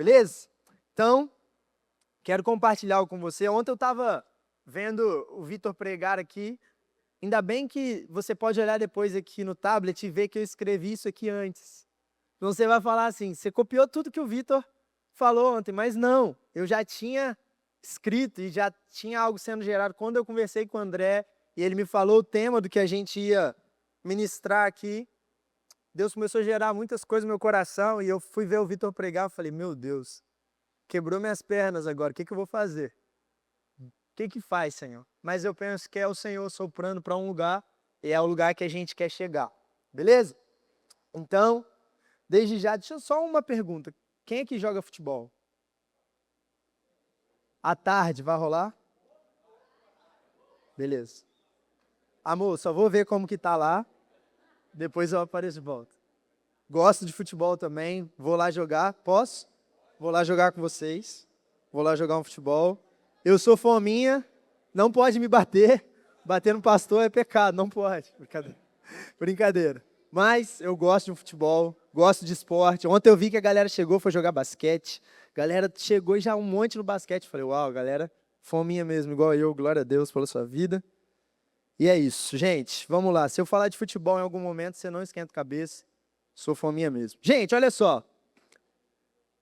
beleza? Então, quero compartilhar algo com você. Ontem eu estava vendo o Vitor pregar aqui. Ainda bem que você pode olhar depois aqui no tablet e ver que eu escrevi isso aqui antes. Então você vai falar assim, você copiou tudo que o Vitor falou ontem, mas não, eu já tinha escrito e já tinha algo sendo gerado. Quando eu conversei com o André e ele me falou o tema do que a gente ia ministrar aqui, Deus começou a gerar muitas coisas no meu coração e eu fui ver o Vitor pregar e falei, meu Deus, quebrou minhas pernas agora, o que eu vou fazer? O que faz, Senhor? Mas eu penso que é o Senhor soprando para um lugar e é o lugar que a gente quer chegar, beleza? Então, desde já, deixa eu só uma pergunta. Quem é que joga futebol? À tarde, vai rolar? Beleza. Amor, só vou ver como que tá lá, depois eu apareço de volta. Gosto de futebol também, vou lá jogar, posso? Vou lá jogar com vocês, vou lá jogar um futebol. Eu sou fominha, não pode me bater, bater no pastor é pecado, não pode, brincadeira. Brincadeira. Mas eu gosto de um futebol, gosto de esporte. Ontem eu vi que a galera chegou, foi jogar basquete. A galera chegou e já um monte no basquete. Falei, uau, galera, fominha mesmo, igual eu, glória a Deus pela sua vida. E é isso, gente, vamos lá. Se eu falar de futebol em algum momento, você não esquenta a cabeça. Sou fominha mesmo. Gente, olha só.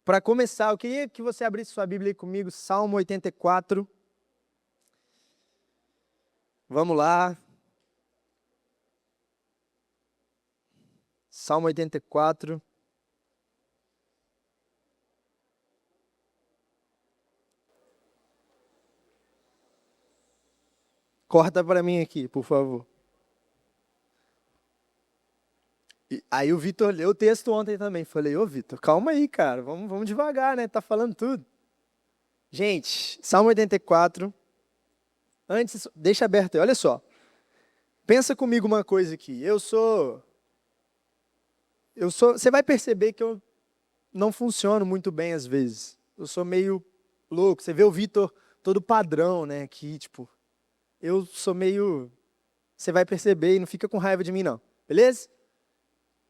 Para começar, eu queria que você abrisse sua Bíblia aí comigo, Salmo 84. Vamos lá. Salmo 84. Corta para mim aqui, por favor. Aí o Vitor leu o texto ontem também. Falei, ô Vitor, calma aí, cara. Vamos devagar, né? Tá falando tudo. Gente, Salmo 84. Antes, deixa aberto aí. Olha só. Pensa comigo uma coisa aqui. Você vai perceber que eu não funciono muito bem às vezes. Eu sou meio louco. Você vê o Vitor todo padrão, né? Que, tipo, eu sou meio... Você vai perceber e não fica com raiva de mim, não. Beleza?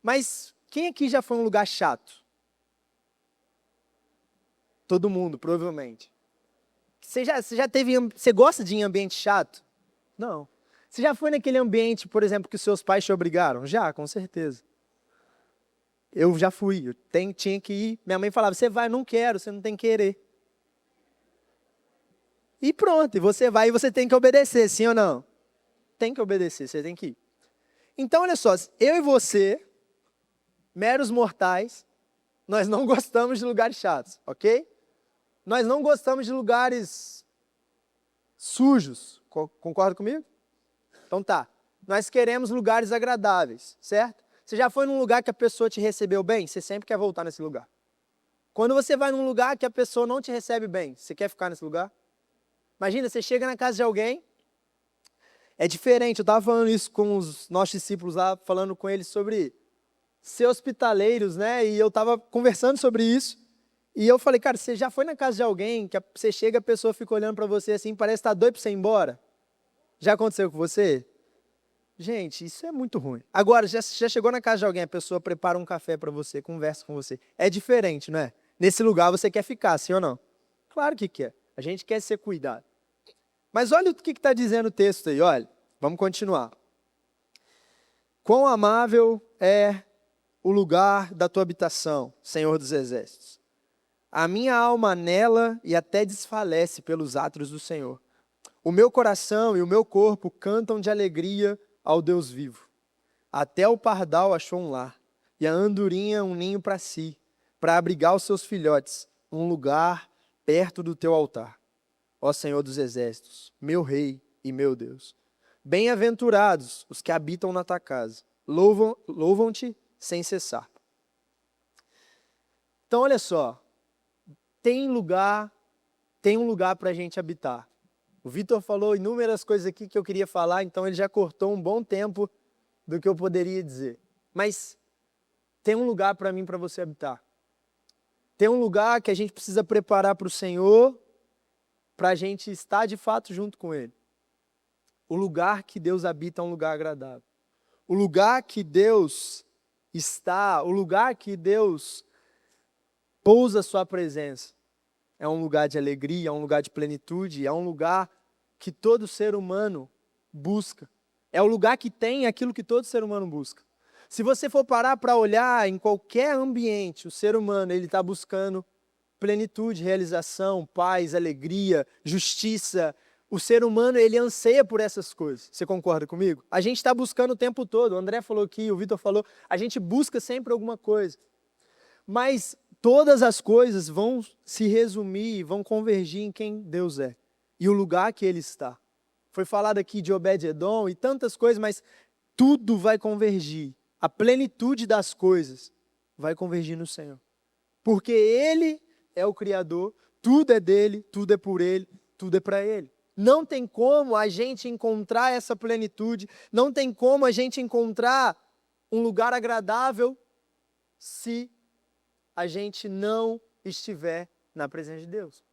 Mas quem aqui já foi em um lugar chato? Todo mundo, provavelmente. Você já teve... Você gosta de ir em ambiente chato? Não. Você já foi naquele ambiente, por exemplo, que os seus pais te obrigaram? Já, com certeza. Eu já fui. Tinha que ir. Minha mãe falava, você vai, não quero, você não tem que querer. E pronto, e você vai e você tem que obedecer, sim ou não? Tem que obedecer, você tem que ir. Então, olha só, eu e você, meros mortais, nós não gostamos de lugares chatos, ok? Nós não gostamos de lugares sujos, concorda comigo? Então tá, nós queremos lugares agradáveis, certo? Você já foi num lugar que a pessoa te recebeu bem? Você sempre quer voltar nesse lugar. Quando você vai num lugar que a pessoa não te recebe bem, você quer ficar nesse lugar? Imagina, você chega na casa de alguém, é diferente, eu estava falando isso com os nossos discípulos lá, falando com eles sobre ser hospitaleiros, né? E eu estava conversando sobre isso, e eu falei, cara, você já foi na casa de alguém que você chega, a pessoa fica olhando para você assim, parece estar doido para você ir embora? Já aconteceu com você? Gente, isso é muito ruim. Agora, já chegou na casa de alguém, a pessoa prepara um café para você, conversa com você. É diferente, não é? Nesse lugar você quer ficar, sim ou não? Claro que quer. A gente quer ser cuidado. Mas olha o que está dizendo o texto aí, olha. Vamos continuar. Quão amável é o lugar da tua habitação, Senhor dos Exércitos. A minha alma anela e até desfalece pelos atos do Senhor. O meu coração e o meu corpo cantam de alegria ao Deus vivo. Até o pardal achou um lar, e a andorinha um ninho para si, para abrigar os seus filhotes, um lugar perto do teu altar. Ó Senhor dos Exércitos, meu Rei e meu Deus. Bem-aventurados os que habitam na tua casa, louvam-te sem cessar. Então, olha só, tem um lugar para a gente habitar. O Vitor falou inúmeras coisas aqui que eu queria falar, então ele já cortou um bom tempo do que eu poderia dizer. Mas tem um lugar para mim, para você habitar. Tem um lugar que a gente precisa preparar para o Senhor, para a gente estar de fato junto com Ele. O lugar que Deus habita é um lugar agradável. O lugar que Deus está, o lugar que Deus pousa a sua presença. É um lugar de alegria, é um lugar de plenitude, é um lugar que todo ser humano busca. É o lugar que tem aquilo que todo ser humano busca. Se você for parar para olhar em qualquer ambiente, o ser humano ele está buscando plenitude, realização, paz, alegria, justiça. O ser humano ele anseia por essas coisas. Você concorda comigo? A gente está buscando o tempo todo. O André falou aqui, o Vitor falou, a gente busca sempre alguma coisa. Mas todas as coisas vão se resumir, vão convergir em quem Deus é e o lugar que Ele está. Foi falado aqui de Obed-Edom e tantas coisas, mas tudo vai convergir. A plenitude das coisas vai convergir no Senhor. Porque Ele é o Criador, tudo é dele, tudo é por Ele, tudo é para Ele. Não tem como a gente encontrar essa plenitude, não tem como a gente encontrar um lugar agradável se a gente não estiver na presença de Deus.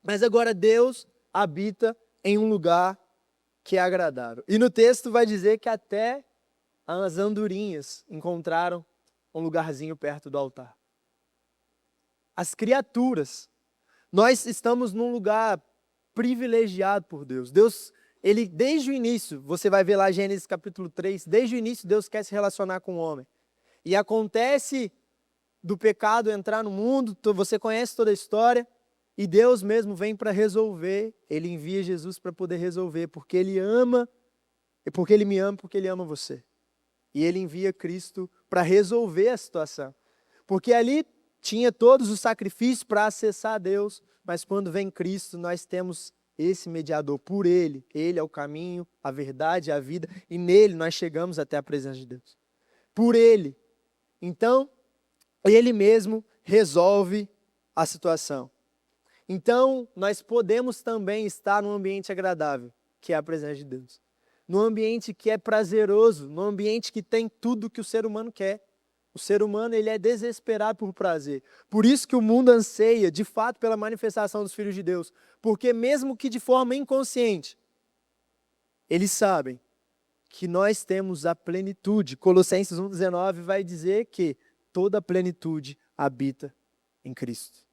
Mas agora Deus habita em um lugar que é agradável. E no texto vai dizer que até as andorinhas encontraram um lugarzinho perto do altar. As criaturas, nós estamos num lugar privilegiado por Deus. Deus, ele desde o início, você vai ver lá Gênesis capítulo 3, desde o início Deus quer se relacionar com o homem. E acontece do pecado entrar no mundo, você conhece toda a história, e Deus mesmo vem para resolver, Ele envia Jesus para poder resolver, porque Ele ama, porque Ele me ama, porque Ele ama você. E Ele envia Cristo para resolver a situação. Porque ali tinha todos os sacrifícios para acessar a Deus, mas quando vem Cristo, nós temos esse mediador por Ele. Ele é o caminho, a verdade, a vida, e nele nós chegamos até a presença de Deus. Por Ele. Então, Ele mesmo resolve a situação. Então, nós podemos também estar num ambiente agradável, que é a presença de Deus. Num ambiente que é prazeroso, num ambiente que tem tudo que o ser humano quer. O ser humano ele é desesperado por prazer. Por isso que o mundo anseia, de fato, pela manifestação dos filhos de Deus. Porque mesmo que de forma inconsciente, eles sabem que nós temos a plenitude. Colossenses 1,19 vai dizer que toda a plenitude habita em Cristo.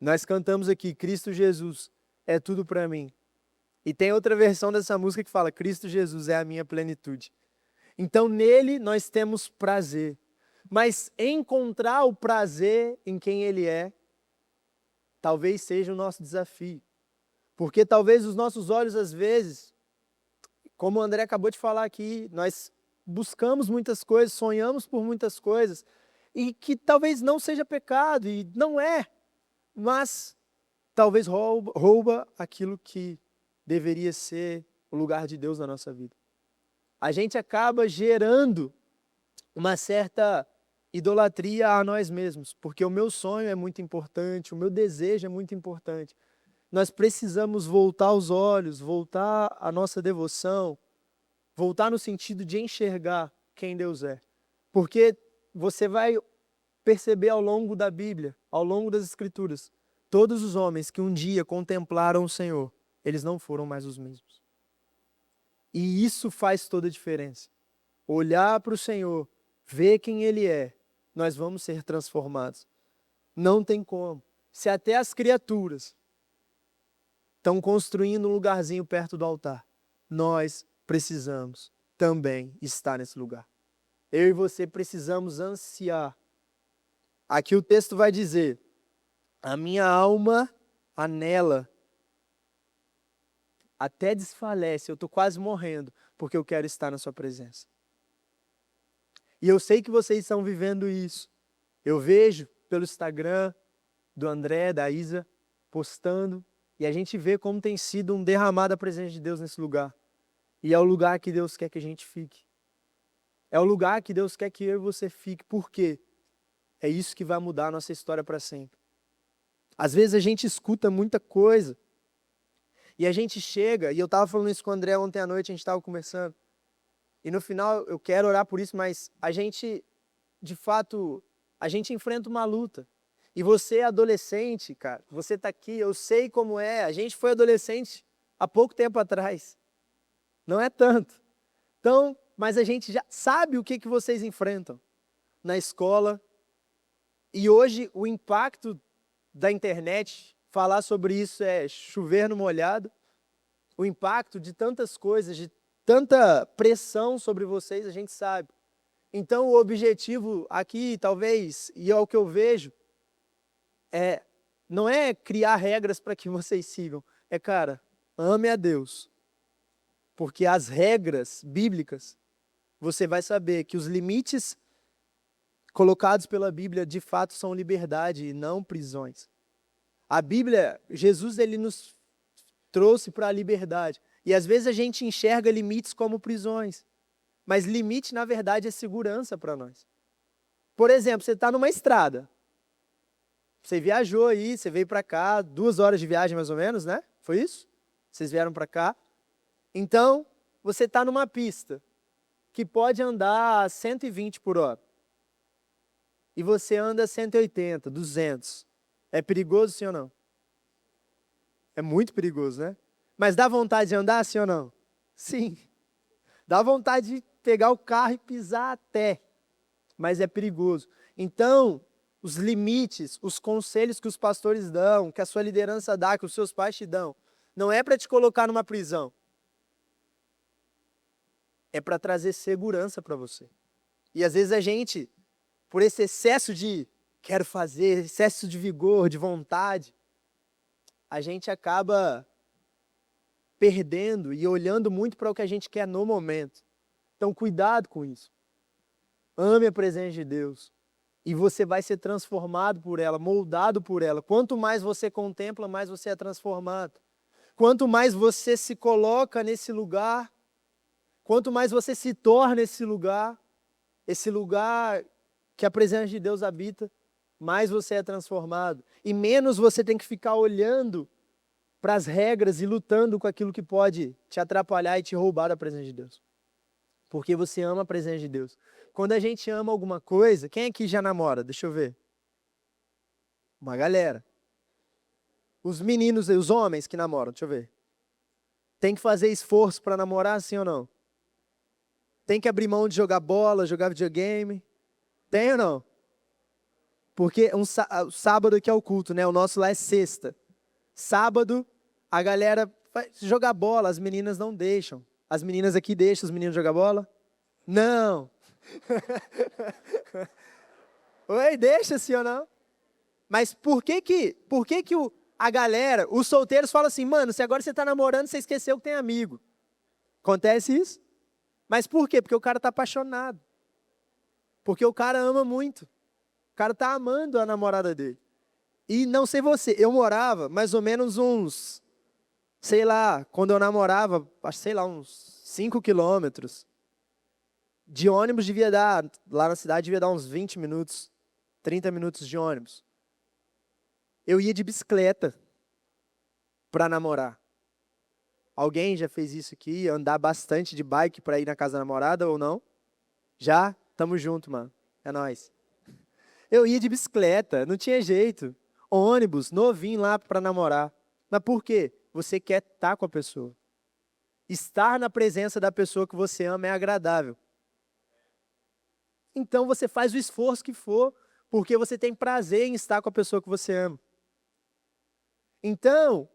Nós cantamos aqui, Cristo Jesus é tudo para mim. E tem outra versão dessa música que fala, Cristo Jesus é a minha plenitude. Então nele nós temos prazer. Mas encontrar o prazer em quem Ele é, talvez seja o nosso desafio. Porque talvez os nossos olhos, às vezes, como o André acabou de falar aqui, nós buscamos muitas coisas, sonhamos por muitas coisas, e que talvez não seja pecado, e não é, mas talvez rouba aquilo que deveria ser o lugar de Deus na nossa vida. A gente acaba gerando uma certa idolatria a nós mesmos, porque o meu sonho é muito importante, o meu desejo é muito importante. Nós precisamos voltar os olhos, voltar a nossa devoção, voltar no sentido de enxergar quem Deus é. Porque você vai perceber ao longo da Bíblia, ao longo das Escrituras, todos os homens que um dia contemplaram o Senhor, eles não foram mais os mesmos. E isso faz toda a diferença. Olhar para o Senhor, ver quem Ele é, nós vamos ser transformados. Não tem como. Se até as criaturas estão construindo um lugarzinho perto do altar, nós precisamos também estar nesse lugar. Eu e você precisamos ansiar. Aqui o texto vai dizer, a minha alma anela, até desfalece, eu estou quase morrendo, porque eu quero estar na sua presença. E eu sei que vocês estão vivendo isso. Eu vejo pelo Instagram do André, da Isa, postando, e a gente vê como tem sido um derramar da presença de Deus nesse lugar. E é o lugar que Deus quer que a gente fique. É o lugar que Deus quer que eu e você fique. Por quê? É isso que vai mudar a nossa história para sempre. Às vezes a gente escuta muita coisa, e a gente chega, e eu estava falando isso com o André ontem à noite, a gente estava conversando, e no final eu quero orar por isso, mas a gente, de fato, a gente enfrenta uma luta. E você é adolescente, cara, você está aqui, eu sei como é, a gente foi adolescente há pouco tempo atrás. Não é tanto. Então, mas a gente já sabe o que vocês enfrentam na escola. E hoje o impacto da internet, falar sobre isso é chover no molhado, o impacto de tantas coisas, de tanta pressão sobre vocês, a gente sabe. Então o objetivo aqui, talvez, e é o que eu vejo, não é criar regras para que vocês sigam, cara, ame a Deus. Porque as regras bíblicas, você vai saber que os limites colocados pela Bíblia de fato são liberdade e não prisões. A Bíblia, Jesus, ele nos trouxe para a liberdade. E às vezes a gente enxerga limites como prisões. Mas limite, na verdade, é segurança para nós. Por exemplo, você está numa estrada. Você viajou aí, você veio para cá, 2 horas de viagem mais ou menos, né? Foi isso? Vocês vieram para cá. Então, você está numa pista que pode andar a 120 por hora. E você anda a 180, 200. É perigoso, sim ou não? É muito perigoso, né? Mas dá vontade de andar, sim ou não? Sim. Dá vontade de pegar o carro e pisar até. Mas é perigoso. Então, os limites, os conselhos que os pastores dão, que a sua liderança dá, que os seus pais te dão, não é para te colocar numa prisão. É para trazer segurança para você. E às vezes a gente, por esse excesso de quero fazer, excesso de vigor, de vontade, a gente acaba perdendo e olhando muito para o que a gente quer no momento. Então, cuidado com isso. Ame a presença de Deus. E você vai ser transformado por ela, moldado por ela. Quanto mais você contempla, mais você é transformado. Quanto mais você se coloca nesse lugar, quanto mais você se torna esse lugar que a presença de Deus habita, mais você é transformado. E menos você tem que ficar olhando para as regras e lutando com aquilo que pode te atrapalhar e te roubar da presença de Deus. Porque você ama a presença de Deus. Quando a gente ama alguma coisa, quem aqui já namora? Deixa eu ver. Uma galera. Os meninos, os homens que namoram, deixa eu ver. Tem que fazer esforço para namorar, sim ou não? Tem que abrir mão de jogar bola, jogar videogame? Tem ou não? Porque o sábado aqui é o culto, né? O nosso lá é sexta. Sábado, a galera vai jogar bola, as meninas não deixam. As meninas aqui deixam os meninos jogar bola? Não. Oi, deixa sim ou não? Mas por que a galera, os solteiros falam assim, mano, se agora você tá namorando, você esqueceu que tem amigo. Acontece isso? Mas por quê? Porque o cara tá apaixonado. Porque o cara ama muito. O cara tá amando a namorada dele. E não sei você, eu morava mais ou menos uns, sei lá, quando eu namorava, sei lá, uns 5 quilômetros. De ônibus devia dar, lá na cidade devia dar uns 20 minutos, 30 minutos de ônibus. Eu ia de bicicleta para namorar. Alguém já fez isso aqui? Andar bastante de bike para ir na casa da namorada ou não? Já? Tamo junto, mano. É nóis. Eu ia de bicicleta, não tinha jeito. Ônibus, novinho lá para namorar. Mas por quê? Você quer estar com a pessoa. Estar na presença da pessoa que você ama é agradável. Então você faz o esforço que for, porque você tem prazer em estar com a pessoa que você ama. Então,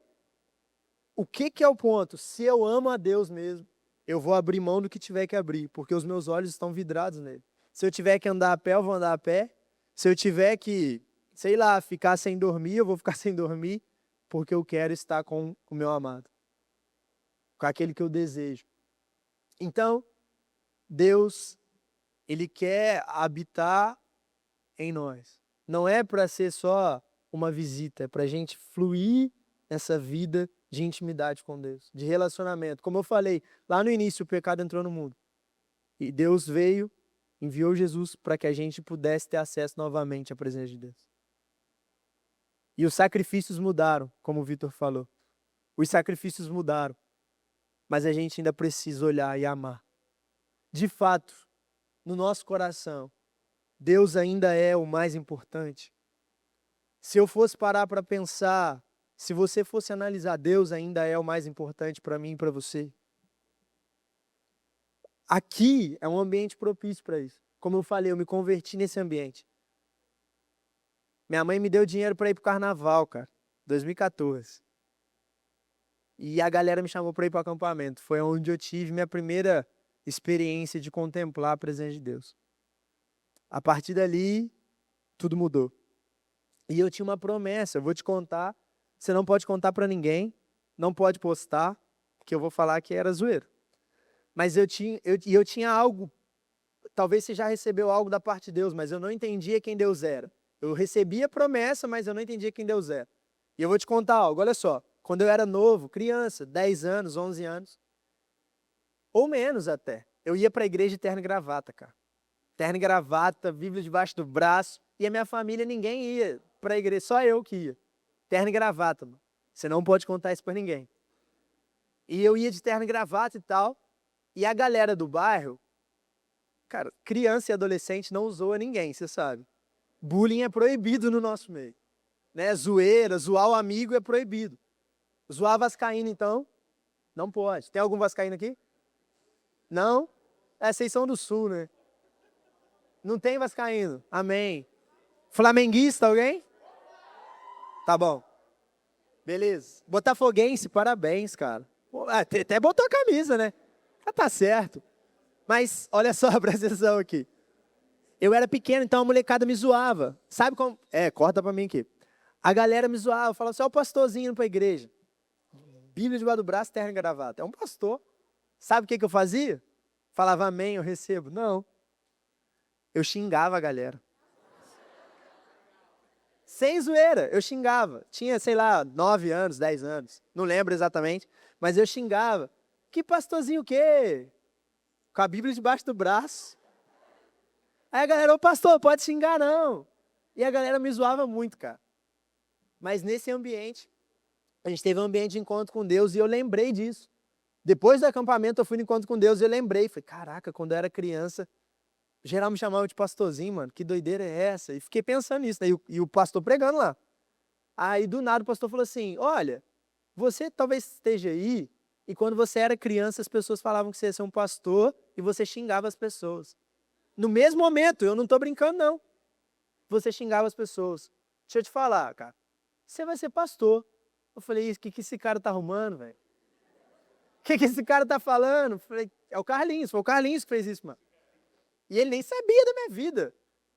o que é o ponto? Se eu amo a Deus mesmo, eu vou abrir mão do que tiver que abrir, porque os meus olhos estão vidrados nele. Se eu tiver que andar a pé, eu vou andar a pé. Se eu tiver que, sei lá, ficar sem dormir, eu vou ficar sem dormir, porque eu quero estar com o meu amado, com aquele que eu desejo. Então, Deus, Ele quer habitar em nós. Não é para ser só uma visita, é para a gente fluir nessa vida de intimidade com Deus, de relacionamento. Como eu falei, lá no início o pecado entrou no mundo. E Deus veio, enviou Jesus para que a gente pudesse ter acesso novamente à presença de Deus. E os sacrifícios mudaram, como o Vitor falou. Os sacrifícios mudaram. Mas a gente ainda precisa olhar e amar. De fato, no nosso coração, Deus ainda é o mais importante. Se eu fosse parar para pensar, se você fosse analisar, Deus ainda é o mais importante para mim e para você. Aqui é um ambiente propício para isso. Como eu falei, eu me converti nesse ambiente. Minha mãe me deu dinheiro para ir pro carnaval, cara, 2014. E a galera me chamou para ir para o acampamento. Foi onde eu tive minha primeira experiência de contemplar a presença de Deus. A partir dali, tudo mudou. E eu tinha uma promessa, eu vou te contar. Você não pode contar para ninguém, não pode postar, que eu vou falar que era zoeiro. Mas eu tinha algo, talvez você já recebeu algo da parte de Deus, mas eu não entendia quem Deus era. Eu recebia promessa, mas eu não entendia quem Deus era. E eu vou te contar algo, olha só. Quando eu era novo, criança, 10 anos, 11 anos, ou menos até, eu ia para a igreja de terno e gravata, cara. Terno e gravata, Bíblia debaixo do braço, e a minha família, ninguém ia para a igreja, só eu que ia. Terno e gravata, mano. Você não pode contar isso para ninguém. E eu ia de terno e gravata e tal, e a galera do bairro, cara, criança e adolescente não zoa ninguém, você sabe. Bullying é proibido no nosso meio. Né? Zoeira, zoar o amigo é proibido. Zoar vascaíno, então, não pode. Tem algum vascaíno aqui? Não? Vocês são do Sul, né? Não tem vascaíno. Amém. Flamenguista, alguém? Tá bom. Beleza. Botafoguense, parabéns, cara. Até botou a camisa, né? Tá certo. Mas, olha só, presta atenção aqui. Eu era pequeno, então a molecada me zoava. Sabe como? Corta pra mim aqui. A galera me zoava, falava assim, ó o pastorzinho indo pra igreja. Bíblia debaixo do braço, terno e gravata. É um pastor. Sabe o que eu fazia? Falava amém, eu recebo. Não. Eu xingava a galera. Sem zoeira, eu xingava. Tinha, sei lá, 9 anos, 10 anos. Não lembro exatamente. Mas eu xingava. Que pastorzinho o quê? Com a Bíblia debaixo do braço. Aí a galera, ô pastor, pode xingar não. E a galera me zoava muito, cara. Mas nesse ambiente, a gente teve um ambiente de encontro com Deus e eu lembrei disso. Depois do acampamento eu fui no encontro com Deus e eu lembrei. Falei, caraca, quando eu era criança, geral me chamava de pastorzinho, mano. Que doideira é essa? E fiquei pensando nisso, né? E o pastor pregando lá. Aí do nada o pastor falou assim, olha, você talvez esteja aí e quando você era criança as pessoas falavam que você ia ser um pastor e você xingava as pessoas. No mesmo momento, eu não tô brincando não. Você xingava as pessoas. Deixa eu te falar, cara. Você vai ser pastor. Eu falei, o que esse cara tá arrumando, velho? O que esse cara tá falando? Eu falei, é o Carlinhos. Foi o Carlinhos que fez isso, mano. E ele nem sabia da minha vida.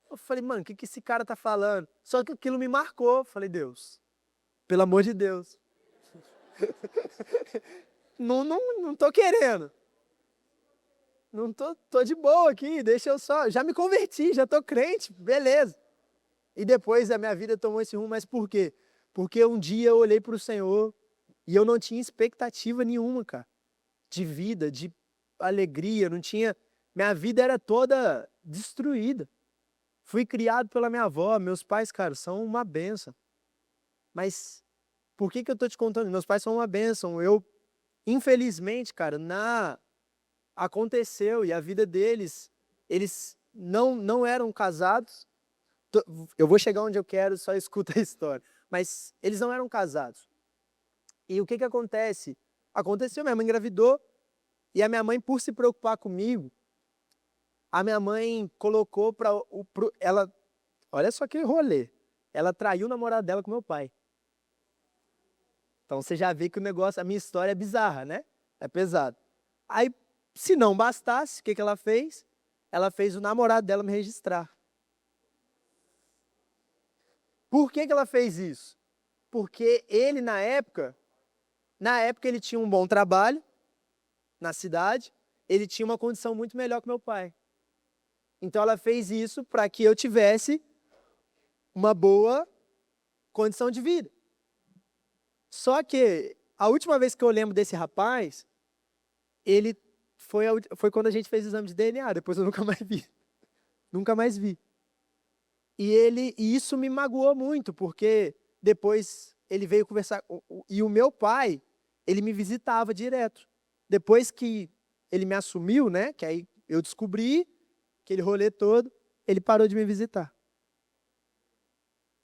Eu falei, mano, o que esse cara tá falando? Só que aquilo me marcou. Eu falei, Deus, pelo amor de Deus. Não tô querendo. Não tô de boa aqui, deixa eu só. Já me converti, já tô crente, beleza. E depois a minha vida tomou esse rumo, mas por quê? Porque um dia eu olhei para o Senhor e eu não tinha expectativa nenhuma, cara. De vida, de alegria, não tinha. Minha vida era toda destruída. Fui criado pela minha avó, meus pais, cara, são uma bênção. Mas por que eu tô te contando? Meus pais são uma bênção. Infelizmente, cara, aconteceu e a vida deles, eles não eram casados. Eu vou chegar onde eu quero, só escuta a história. Mas eles não eram casados. E o que acontece? Aconteceu, minha mãe engravidou e a minha mãe, por se preocupar comigo, a minha mãe colocou ela, olha só que rolê, ela traiu o namorado dela com meu pai. Então você já vê que o negócio, a minha história é bizarra, né? É pesado. Aí, se não bastasse, o que ela fez? Ela fez o namorado dela me registrar. Por que ela fez isso? Porque ele, na época ele tinha um bom trabalho na cidade, ele tinha uma condição muito melhor que meu pai. Então ela fez isso para que eu tivesse uma boa condição de vida. Só que a última vez que eu lembro desse rapaz, ele foi quando a gente fez o exame de DNA, depois eu nunca mais vi. Nunca mais vi. E isso me magoou muito, porque depois ele veio conversar, e o meu pai, ele me visitava direto. Depois que ele me assumiu, né, que aí eu descobri, aquele rolê todo, ele parou de me visitar.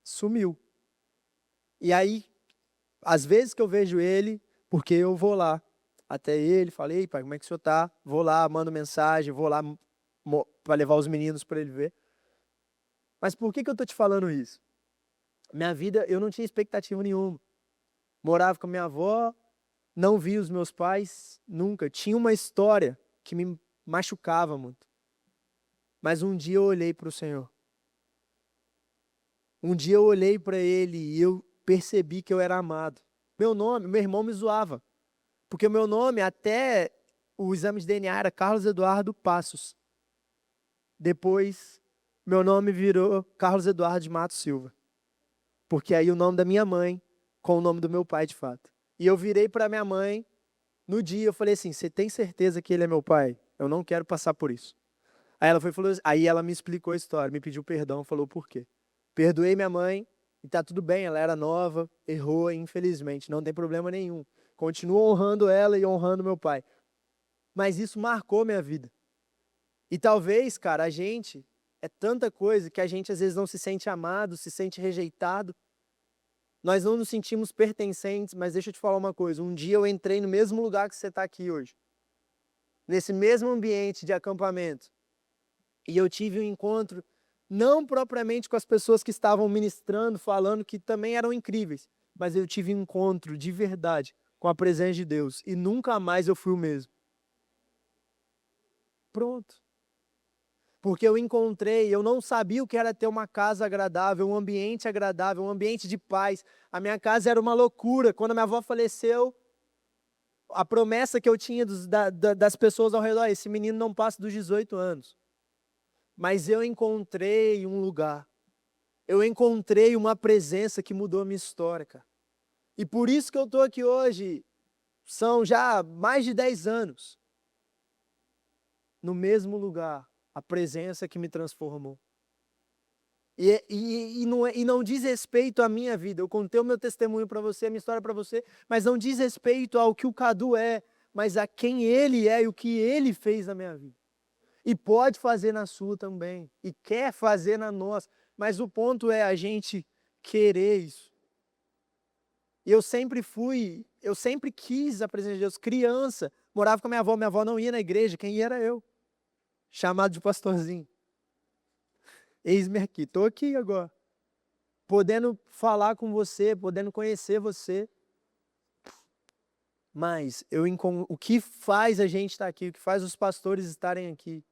Sumiu. E aí, às vezes que eu vejo ele, porque eu vou lá até ele, falei, pai, como é que o senhor tá? Vou lá, mando mensagem, vou lá para levar os meninos para ele ver. Mas por que eu tô te falando isso? Minha vida, eu não tinha expectativa nenhuma. Morava com a minha avó, não vi os meus pais nunca. Tinha uma história que me machucava muito. Mas um dia eu olhei para o Senhor. Um dia eu olhei para Ele e eu percebi que eu era amado. Meu irmão me zoava. Porque o meu nome, até o exame de DNA, era Carlos Eduardo Passos. Depois, meu nome virou Carlos Eduardo de Matos Silva. Porque aí o nome da minha mãe com o nome do meu pai, de fato. E eu virei para minha mãe, no dia, eu falei assim, você tem certeza que ele é meu pai? Eu não quero passar por isso. Aí ela me explicou a história, me pediu perdão, falou por quê. Perdoei minha mãe e tá tudo bem, ela era nova, errou, infelizmente, não tem problema nenhum. Continuo honrando ela e honrando meu pai. Mas isso marcou minha vida. E talvez, cara, a gente, é tanta coisa que a gente às vezes não se sente amado, se sente rejeitado. Nós não nos sentimos pertencentes, mas deixa eu te falar uma coisa. Um dia eu entrei no mesmo lugar que você está aqui hoje. Nesse mesmo ambiente de acampamento. E eu tive um encontro, não propriamente com as pessoas que estavam ministrando, falando que também eram incríveis. Mas eu tive um encontro de verdade com a presença de Deus. E nunca mais eu fui o mesmo. Pronto. Porque eu não sabia o que era ter uma casa agradável, um ambiente agradável, um ambiente de paz. A minha casa era uma loucura. Quando a minha avó faleceu, a promessa que eu tinha das pessoas ao redor, esse menino não passa dos 18 anos. Mas eu encontrei um lugar. Eu encontrei uma presença que mudou a minha história, cara. E por isso que eu estou aqui hoje, são já mais de 10 anos, no mesmo lugar. A presença que me transformou. E não diz respeito à minha vida. Eu contei o meu testemunho para você, a minha história para você, mas não diz respeito ao que o Cadu é, mas a quem ele é e o que ele fez na minha vida. E pode fazer na sua também. E quer fazer na nossa. Mas o ponto é a gente querer isso. E eu sempre quis a presença de Deus. Criança, morava com a minha avó não ia na igreja, quem ia era eu. Chamado de pastorzinho. Eis-me aqui, estou aqui agora. Podendo falar com você, podendo conhecer você. Mas o que faz a gente estar aqui, o que faz os pastores estarem aqui?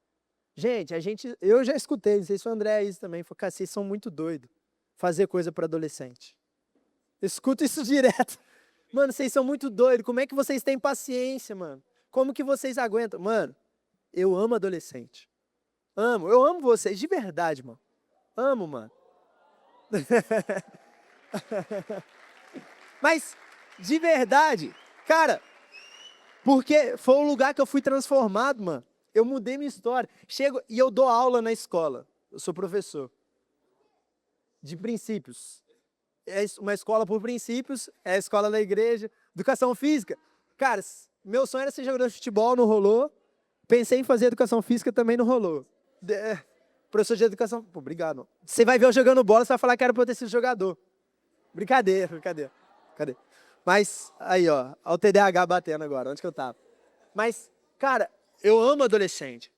Gente, eu já escutei, não sei se o André é isso também, falou, cara, vocês são muito doidos. Fazer coisa para adolescente. Eu escuto isso direto. Mano, vocês são muito doidos, como é que vocês têm paciência, mano? Como que vocês aguentam? Mano, eu amo adolescente. Eu amo vocês, de verdade, mano. Amo, mano. Mas, de verdade, cara, porque foi o lugar que eu fui transformado, mano. Eu mudei minha história. Chego e eu dou aula na escola. Eu sou professor. De princípios. É uma escola por princípios, é a escola da igreja. Educação física. Cara, meu sonho era ser jogador de futebol, não rolou. Pensei em fazer educação física, também não rolou. Professor de educação, pô, obrigado. Você vai ver eu jogando bola, você vai falar que era pra eu ter sido jogador. Brincadeira. Cadê? Mas, aí, ó o TDAH batendo agora, onde que eu tava? Mas, cara, eu amo adolescente.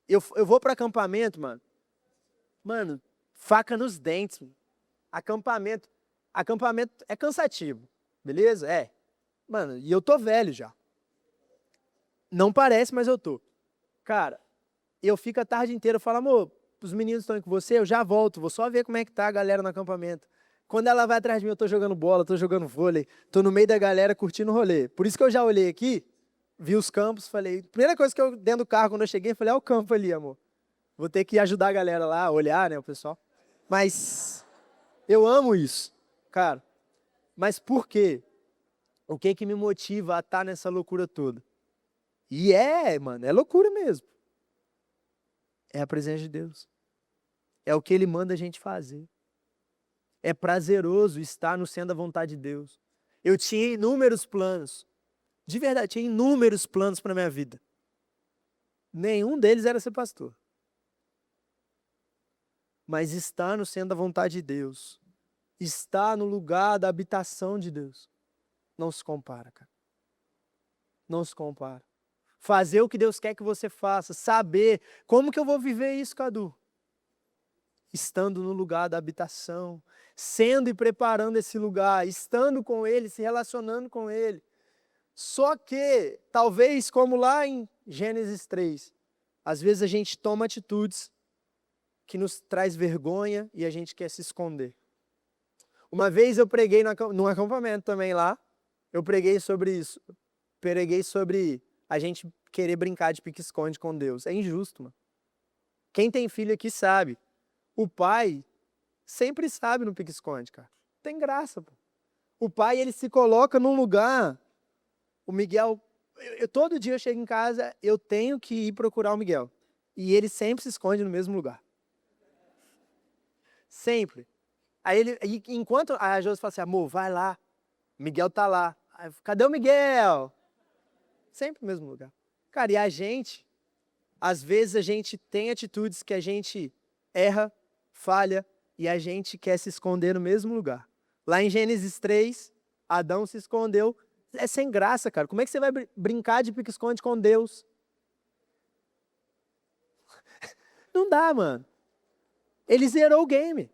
Eu vou para acampamento, mano. Mano, faca nos dentes. Mano. Acampamento é cansativo, beleza? É. Mano, e eu tô velho já. Não parece, mas eu tô. Cara, eu fico a tarde inteira, eu falo, amor, os meninos estão aí com você, eu já volto, vou só ver como é que tá a galera no acampamento. Quando ela vai atrás de mim, eu tô jogando bola, tô jogando vôlei, tô no meio da galera curtindo o rolê. Por isso que eu já olhei aqui, vi os campos, falei, primeira coisa que eu, dentro do carro, quando eu cheguei, falei, olha o campo ali, amor. Vou ter que ajudar a galera lá, a olhar, né, o pessoal. Mas eu amo isso, cara. Mas por quê? O que que me motiva a estar nessa loucura toda? E mano, é loucura mesmo. É a presença de Deus. É o que Ele manda a gente fazer. É prazeroso estar no centro da vontade de Deus. Eu tinha inúmeros planos. De verdade, tinha inúmeros planos para a minha vida. Nenhum deles era ser pastor. Mas estar no centro da vontade de Deus, estar no lugar da habitação de Deus, não se compara, cara. Não se compara. Fazer o que Deus quer que você faça, saber como que eu vou viver isso, Cadu. estando no lugar da habitação, sendo e preparando esse lugar, estando com Ele, se relacionando com Ele. Só que, talvez, como lá em Gênesis 3, às vezes a gente toma atitudes que nos traz vergonha e a gente quer se esconder. Uma vez eu preguei num acampamento também lá, eu preguei sobre isso. Preguei sobre a gente querer brincar de pique-esconde com Deus. É injusto, mano. Quem tem filho aqui sabe. O pai sempre sabe no pique-esconde, cara. Tem graça, pô. O pai, ele se coloca num lugar. O Miguel, todo dia eu chego em casa, eu tenho que ir procurar o Miguel. E ele sempre se esconde no mesmo lugar. Sempre. Aí enquanto a Josi fala assim, amor, vai lá. Miguel tá lá. Aí, cadê o Miguel? Sempre no mesmo lugar. Cara, e a gente, às vezes a gente tem atitudes que a gente erra, falha, e a gente quer se esconder no mesmo lugar. Lá em Gênesis 3, Adão se escondeu. É sem graça, cara. Como é que você vai brincar de pique-esconde com Deus? Não dá, mano. Ele zerou o game.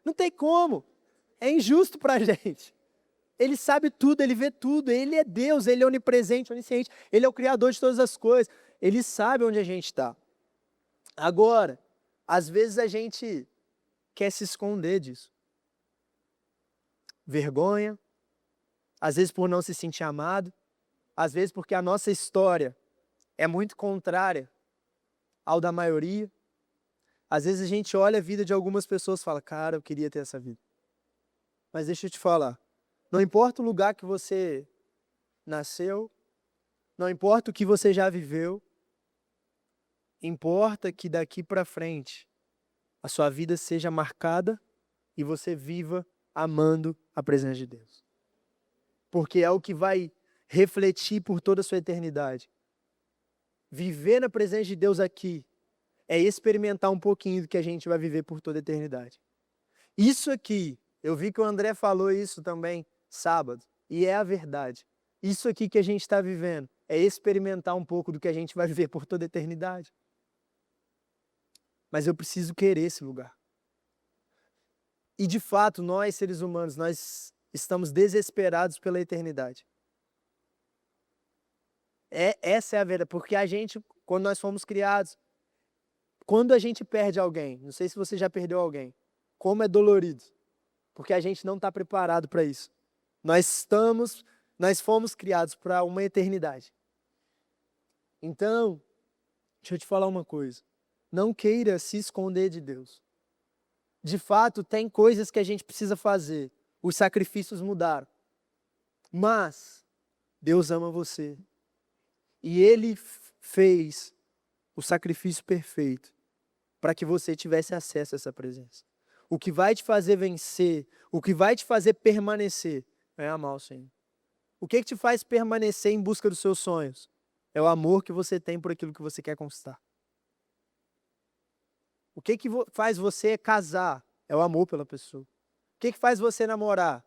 Não tem como. É injusto pra gente. Ele sabe tudo, ele vê tudo. Ele é Deus, ele é onipresente, onisciente. Ele é o criador de todas as coisas. Ele sabe onde a gente está. Agora, às vezes a gente quer se esconder disso. Vergonha. Às vezes por não se sentir amado. Às vezes porque a nossa história é muito contrária ao da maioria. Às vezes a gente olha a vida de algumas pessoas e fala, cara, eu queria ter essa vida. Mas deixa eu te falar, não importa o lugar que você nasceu, não importa o que você já viveu, importa que daqui para frente a sua vida seja marcada e você viva amando a presença de Deus. Porque é o que vai refletir por toda a sua eternidade. Viver na presença de Deus aqui é experimentar um pouquinho do que a gente vai viver por toda a eternidade. Isso aqui, eu vi que o André falou isso também sábado, e é a verdade. Isso aqui que a gente está vivendo é experimentar um pouco do que a gente vai viver por toda a eternidade. Mas eu preciso querer esse lugar. E de fato, nós seres humanos, nós estamos desesperados pela eternidade. Essa é a verdade, porque a gente, quando nós fomos criados, quando a gente perde alguém, não sei se você já perdeu alguém, como é dolorido, porque a gente não está preparado para isso. Nós fomos criados para uma eternidade. Então, deixa eu te falar uma coisa, não queira se esconder de Deus. De fato, tem coisas que a gente precisa fazer, os sacrifícios mudaram, mas Deus ama você, e Ele fez o sacrifício perfeito para que você tivesse acesso a essa presença. O que vai te fazer vencer, o que vai te fazer permanecer, é amar o Senhor. O que te faz permanecer em busca dos seus sonhos? É o amor que você tem por aquilo que você quer conquistar. O que faz você casar? É o amor pela pessoa. O que faz você namorar?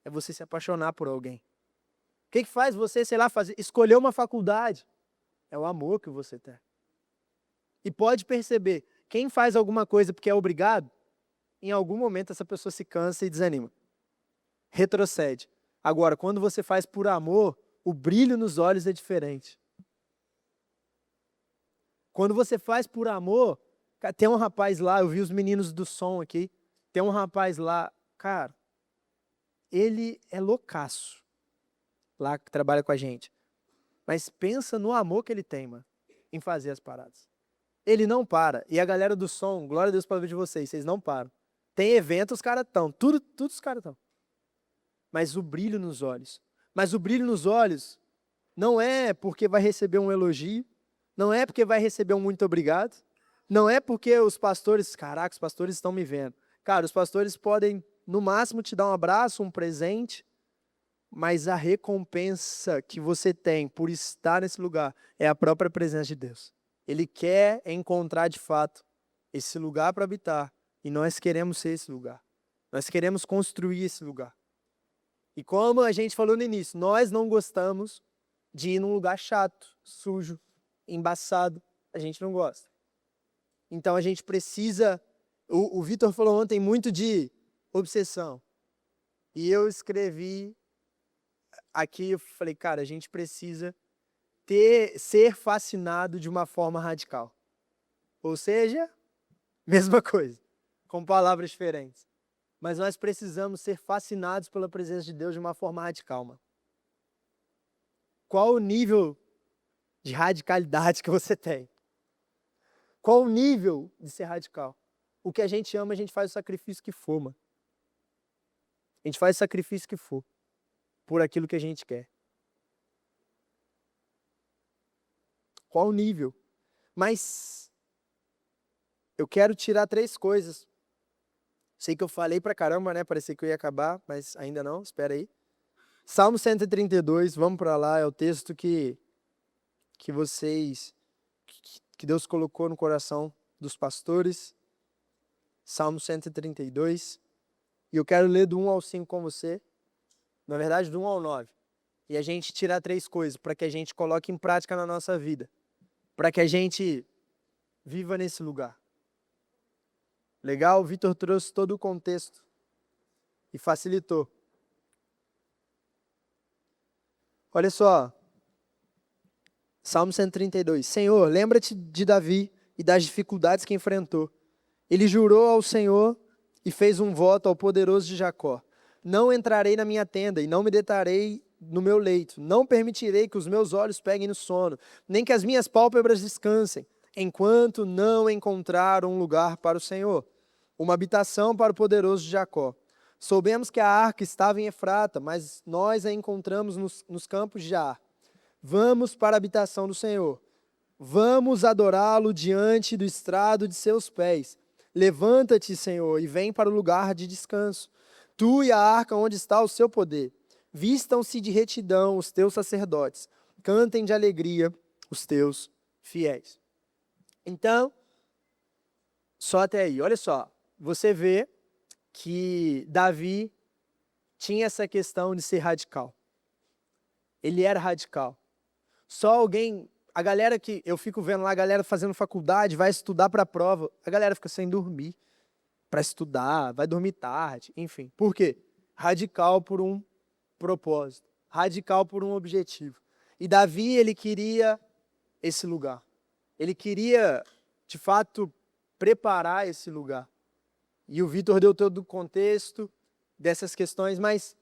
É você se apaixonar por alguém. O que faz você, sei lá, escolher uma faculdade? É o amor que você tem. E pode perceber, quem faz alguma coisa porque é obrigado, em algum momento essa pessoa se cansa e desanima. Retrocede. Agora, quando você faz por amor, o brilho nos olhos é diferente. Quando você faz por amor, tem um rapaz lá, eu vi os meninos do som aqui, tem um rapaz lá, cara, ele é loucaço, lá que trabalha com a gente. Mas pensa no amor que ele tem, mano, em fazer as paradas. Ele não para. E a galera do som, glória a Deus pela vida de vocês não param. Tem evento, os caras estão. Tudo os caras estão. Mas o brilho nos olhos. Mas o brilho nos olhos não é porque vai receber um elogio, não é porque vai receber um muito obrigado, não é porque os pastores, caraca, os pastores estão me vendo. Cara, os pastores podem, no máximo, te dar um abraço, um presente, mas a recompensa que você tem por estar nesse lugar é a própria presença de Deus. Ele quer encontrar, de fato, esse lugar para habitar. E nós queremos ser esse lugar. Nós queremos construir esse lugar. E como a gente falou no início, nós não gostamos de ir num lugar chato, sujo, embaçado. A gente não gosta. Então a gente precisa... O Vitor falou ontem muito de obsessão. E eu escrevi aqui, eu falei, cara, a gente precisa ser fascinado de uma forma radical. Ou seja, mesma coisa, com palavras diferentes. Mas nós precisamos ser fascinados pela presença de Deus de uma forma radical, mano. Qual o nível de radicalidade que você tem? Qual o nível de ser radical? O que a gente ama, a gente faz o sacrifício que for, mano. A gente faz o sacrifício que for, por aquilo que a gente quer. Qual o nível? Mas eu quero tirar 3 coisas. Sei que eu falei pra caramba, né? Parecia que eu ia acabar, mas ainda não, espera aí. Salmo 132, vamos para lá, é o texto que Deus colocou no coração dos pastores. Salmo 132. E eu quero ler do 1 ao 5 com você. Na verdade, do 1 ao 9. E a gente tirar 3 coisas para que a gente coloque em prática na nossa vida. Para que a gente viva nesse lugar. Legal? O Vitor trouxe todo o contexto e facilitou. Olha só. Salmo 132. Senhor, lembra-te de Davi e das dificuldades que enfrentou. Ele jurou ao Senhor e fez um voto ao poderoso de Jacó. Não entrarei na minha tenda e não me deitarei no meu leito. Não permitirei que os meus olhos peguem no sono, nem que as minhas pálpebras descansem, enquanto não encontrar um lugar para o Senhor, uma habitação para o poderoso de Jacó. Soubemos que a arca estava em Efrata, mas nós a encontramos nos campos de Jaar. Vamos para a habitação do Senhor. Vamos adorá-lo diante do estrado de seus pés. Levanta-te, Senhor, e vem para o lugar de descanso. Tu e a arca onde está o seu poder. Vistam-se de retidão os teus sacerdotes. Cantem de alegria os teus fiéis. Então, só até aí. Olha só, você vê que Davi tinha essa questão de ser radical. Ele era radical. Só alguém, a galera que eu fico vendo lá, a galera fazendo faculdade, vai estudar para a prova, a galera fica sem dormir para estudar, vai dormir tarde, enfim. Por quê? Radical por um propósito, radical por um objetivo. E Davi, ele queria esse lugar. Ele queria, de fato, preparar esse lugar. E o Vitor deu todo o contexto dessas questões, mas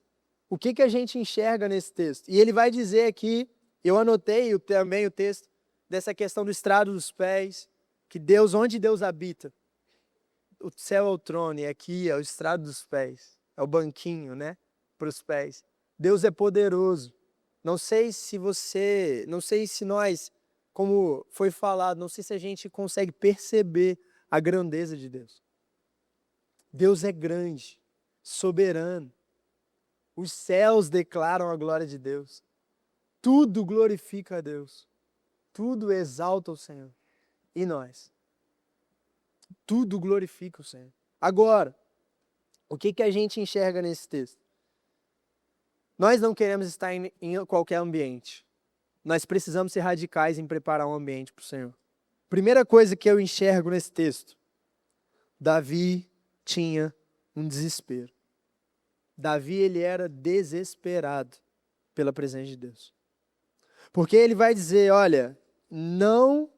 o que a gente enxerga nesse texto? E ele vai dizer aqui, eu anotei também o texto, dessa questão do estrado dos pés, que Deus, onde Deus habita, o céu é o trono, e aqui é o estrado dos pés, é o banquinho, né, para os pés. Deus é poderoso. Não sei se nós, como foi falado, não sei se a gente consegue perceber a grandeza de Deus. Deus é grande, soberano. Os céus declaram a glória de Deus. Tudo glorifica a Deus. Tudo exalta o Senhor. E nós? Tudo glorifica o Senhor. Agora, o que a gente enxerga nesse texto? Nós não queremos estar em qualquer ambiente. Nós precisamos ser radicais em preparar um ambiente para o Senhor. Primeira coisa que eu enxergo nesse texto. Davi tinha um desespero. Davi, ele era desesperado pela presença de Deus. Porque ele vai dizer, olha, não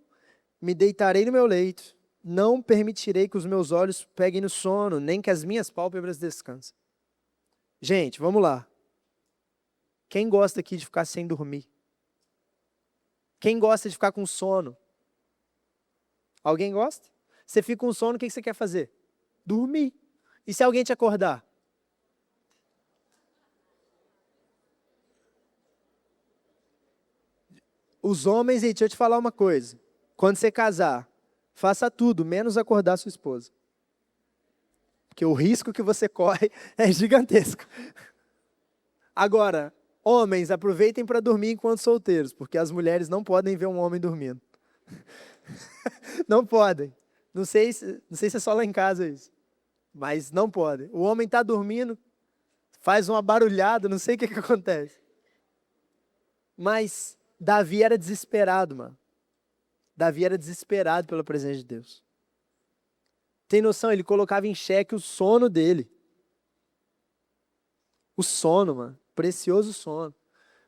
me deitarei no meu leito, não permitirei que os meus olhos peguem no sono, nem que as minhas pálpebras descansem. Gente, vamos lá. Quem gosta aqui de ficar sem dormir? Quem gosta de ficar com sono? Alguém gosta? Você fica com sono, o que você quer fazer? Dormir. E se alguém te acordar? Os homens, e deixa eu te falar uma coisa. Quando você casar, faça tudo, menos acordar sua esposa. Porque o risco que você corre é gigantesco. Agora, homens, aproveitem para dormir enquanto solteiros, porque as mulheres não podem ver um homem dormindo. Não podem. Não sei se é só lá em casa isso. Mas não podem. O homem está dormindo, faz uma barulhada, não sei o que acontece. Mas Davi era desesperado, mano. Davi era desesperado pela presença de Deus. Tem noção? Ele colocava em xeque o sono dele. O sono, mano. Precioso sono.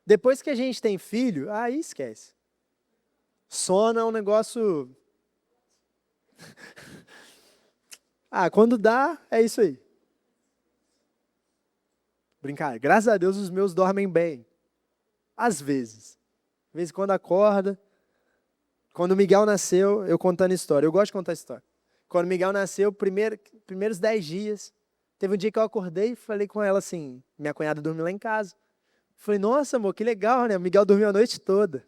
Depois que a gente tem filho, aí esquece. Sono é um negócio... quando dá, é isso aí. Brincar. Graças a Deus os meus dormem bem. Às vezes. De vez em quando acorda. Quando o Miguel nasceu, eu contando história. Eu gosto de contar história. Quando o Miguel nasceu, primeiros 10 dias, teve um dia que eu acordei e falei com ela assim, minha cunhada dormiu lá em casa. Falei, nossa, amor, que legal, né? O Miguel dormiu a noite toda.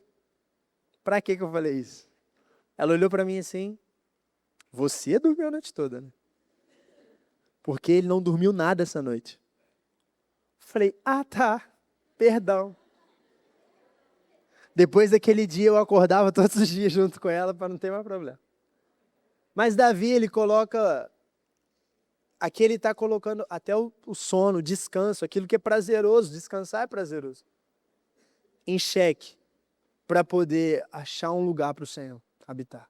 Pra que eu falei isso? Ela olhou pra mim assim, você dormiu a noite toda, né? Porque ele não dormiu nada essa noite. Falei, tá, perdão. Depois daquele dia eu acordava todos os dias junto com ela para não ter mais problema. Mas Davi, ele coloca, aqui ele está colocando até o sono, o descanso, aquilo que é prazeroso, descansar é prazeroso, em xeque, para poder achar um lugar para o Senhor habitar.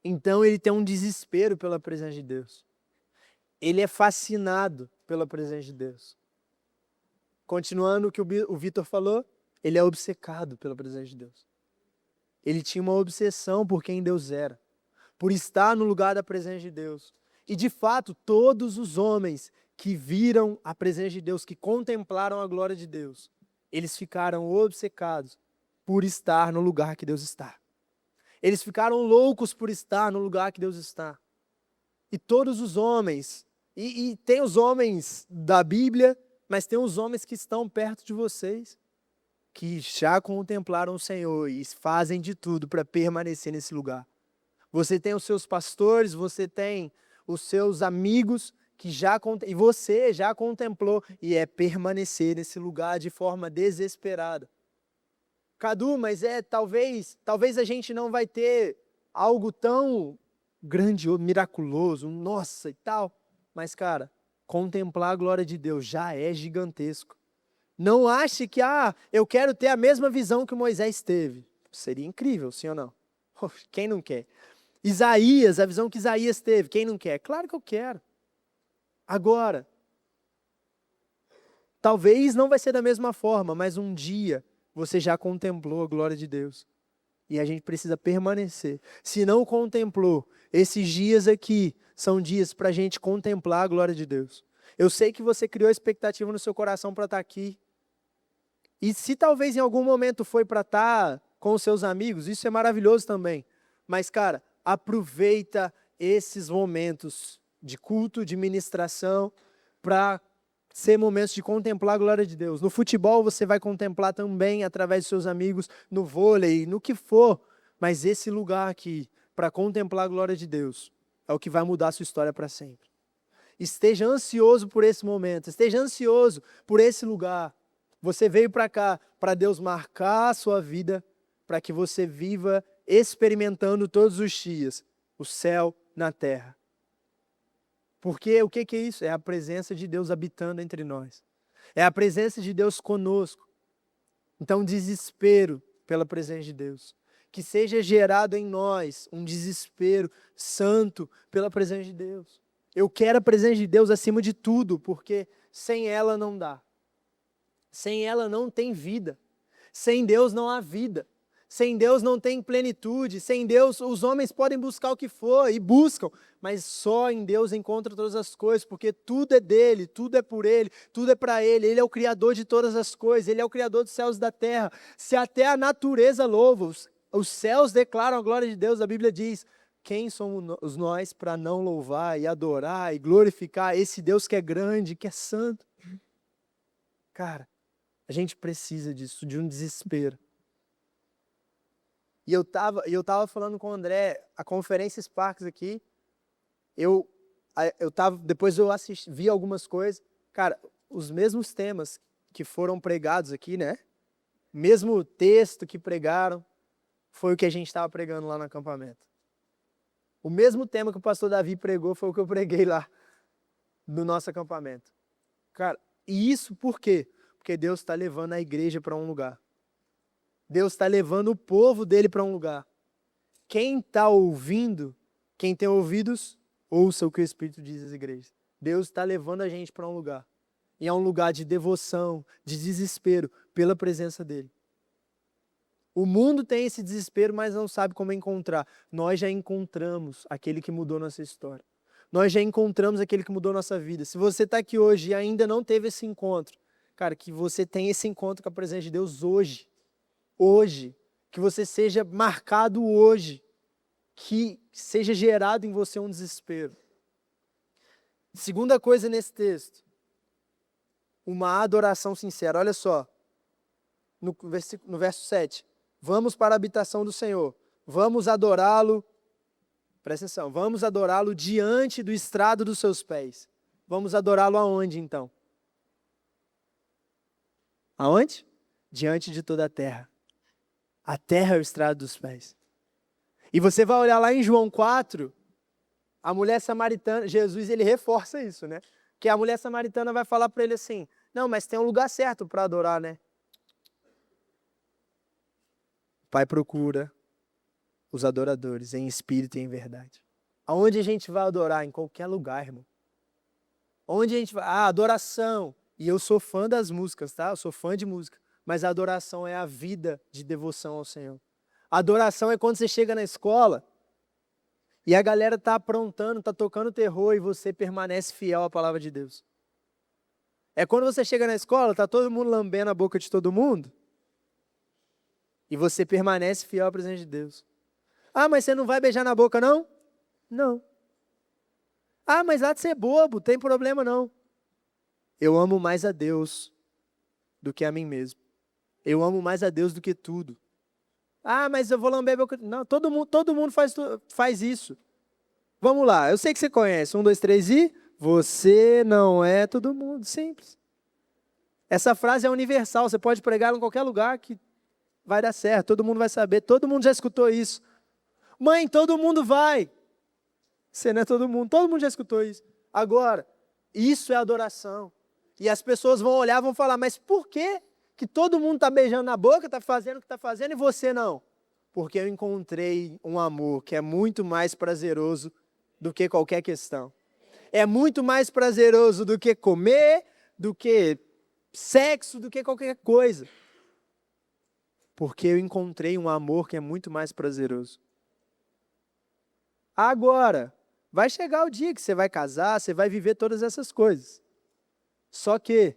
Então ele tem um desespero pela presença de Deus. Ele é fascinado pela presença de Deus. Continuando o que o Vitor falou, ele é obcecado pela presença de Deus. Ele tinha uma obsessão por quem Deus era, por estar no lugar da presença de Deus. E de fato, todos os homens que viram a presença de Deus, que contemplaram a glória de Deus, eles ficaram obcecados por estar no lugar que Deus está. Eles ficaram loucos por estar no lugar que Deus está. E todos os homens, e tem os homens da Bíblia, mas tem os homens que estão perto de vocês, que já contemplaram o Senhor e fazem de tudo para permanecer nesse lugar. Você tem os seus pastores, você tem os seus amigos, e você já contemplou e é permanecer nesse lugar de forma desesperada. Cadu, mas talvez a gente não vai ter algo tão grandioso, miraculoso, nossa e tal. Mas, cara, contemplar a glória de Deus já é gigantesco. Não ache que, eu quero ter a mesma visão que Moisés teve. Seria incrível, sim ou não? Quem não quer? Isaías, a visão que Isaías teve, quem não quer? Claro que eu quero. Agora, talvez não vai ser da mesma forma, mas um dia você já contemplou a glória de Deus. E a gente precisa permanecer. Se não contemplou, esses dias aqui são dias para a gente contemplar a glória de Deus. Eu sei que você criou expectativa no seu coração para estar aqui. E se talvez em algum momento foi para estar com os seus amigos, isso é maravilhoso também. Mas, cara, aproveita esses momentos de culto, de ministração, para ser momentos de contemplar a glória de Deus. No futebol você vai contemplar também através dos seus amigos, no vôlei, no que for. Mas esse lugar aqui, para contemplar a glória de Deus, é o que vai mudar a sua história para sempre. Esteja ansioso por esse momento, esteja ansioso por esse lugar. Você veio para cá para Deus marcar a sua vida, para que você viva experimentando todos os dias o céu na terra. Porque o que é isso? É a presença de Deus habitando entre nós. É a presença de Deus conosco. Então, desespero pela presença de Deus. Que seja gerado em nós um desespero santo pela presença de Deus. Eu quero a presença de Deus acima de tudo, porque sem ela não dá. Sem ela não tem vida. Sem Deus não há vida. Sem Deus não tem plenitude. Sem Deus os homens podem buscar o que for e buscam, mas só em Deus encontram todas as coisas, porque tudo é dele, tudo é por ele, tudo é para ele. Ele é o criador de todas as coisas, ele é o criador dos céus e da terra. Se até a natureza louva, os céus declaram a glória de Deus, a Bíblia diz: quem somos nós para não louvar e adorar e glorificar esse Deus que é grande, que é santo? Cara, a gente precisa disso, de um desespero. E eu tava falando com o André, a conferência Sparks aqui, depois eu vi algumas coisas, cara, os mesmos temas que foram pregados aqui, né? Mesmo texto que pregaram, foi o que a gente estava pregando lá no acampamento. O mesmo tema que o pastor Davi pregou foi o que eu preguei lá no nosso acampamento. Cara, e isso por quê? Porque Deus está levando a igreja para um lugar. Deus está levando o povo dele para um lugar. Quem está ouvindo Quem tem ouvidos, ouça o que o Espírito diz às igrejas. Deus está levando a gente para um lugar. E é um lugar de devoção, de desespero, pela presença dele. O mundo tem esse desespero, mas não sabe como encontrar. Nós já encontramos aquele que mudou nossa história. Nós já encontramos aquele que mudou nossa vida. Se você está aqui hoje e ainda não teve esse encontro, cara, que você tenha esse encontro com a presença de Deus hoje. Hoje. Que você seja marcado hoje. Que seja gerado em você um desespero. Segunda coisa nesse texto. Uma adoração sincera. Olha só. No verso 7. Vamos para a habitação do Senhor. Vamos adorá-lo. Presta atenção. Vamos adorá-lo diante do estrado dos seus pés. Vamos adorá-lo aonde então? Aonde? Diante de toda a terra. A terra é o estrado dos pés. E você vai olhar lá em João 4, a mulher samaritana, Jesus ele reforça isso, né? Que a mulher samaritana vai falar para ele assim, não, mas tem um lugar certo para adorar, né? O Pai procura os adoradores em espírito e em verdade. Aonde a gente vai adorar? Em qualquer lugar, irmão. Onde a gente vai? Ah, adoração. E eu sou fã das músicas, tá? Eu sou fã de música. Mas a adoração é a vida de devoção ao Senhor. A adoração é quando você chega na escola e a galera tá aprontando, tá tocando terror e você permanece fiel à palavra de Deus. É quando você chega na escola, tá todo mundo lambendo a boca de todo mundo e você permanece fiel à presença de Deus. Ah, mas você não vai beijar na boca, não? Não. Ah, mas há de ser bobo, tem problema não. Eu amo mais a Deus do que a mim mesmo. Eu amo mais a Deus do que tudo. Ah, mas eu vou lamber a boca. Não, todo mundo faz isso. Vamos lá, eu sei que você conhece. 1, 2, 3 e... Você não é todo mundo. Simples. Essa frase é universal, você pode pregar em qualquer lugar que vai dar certo. Todo mundo vai saber, todo mundo já escutou isso. Mãe, todo mundo vai. Você não é todo mundo já escutou isso. Agora, isso é adoração. E as pessoas vão olhar e vão falar, mas por que todo mundo está beijando na boca, está fazendo o que está fazendo e você não? Porque eu encontrei um amor que é muito mais prazeroso do que qualquer questão. É muito mais prazeroso do que comer, do que sexo, do que qualquer coisa. Porque eu encontrei um amor que é muito mais prazeroso. Agora, vai chegar o dia que você vai casar, você vai viver todas essas coisas. Só que,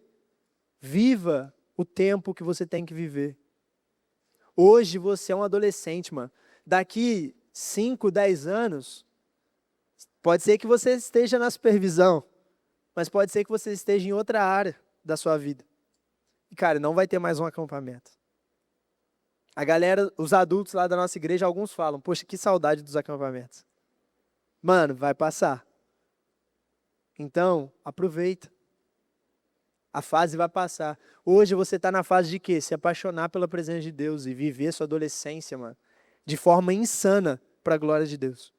viva o tempo que você tem que viver. Hoje você é um adolescente, mano. Daqui 5, 10 anos, pode ser que você esteja na supervisão, mas pode ser que você esteja em outra área da sua vida. E, cara, não vai ter mais um acampamento. A galera, os adultos lá da nossa igreja, alguns falam, poxa, que saudade dos acampamentos. Mano, vai passar. Então, aproveita. A fase vai passar. Hoje você está na fase de quê? Se apaixonar pela presença de Deus e viver sua adolescência, mano, de forma insana para a glória de Deus.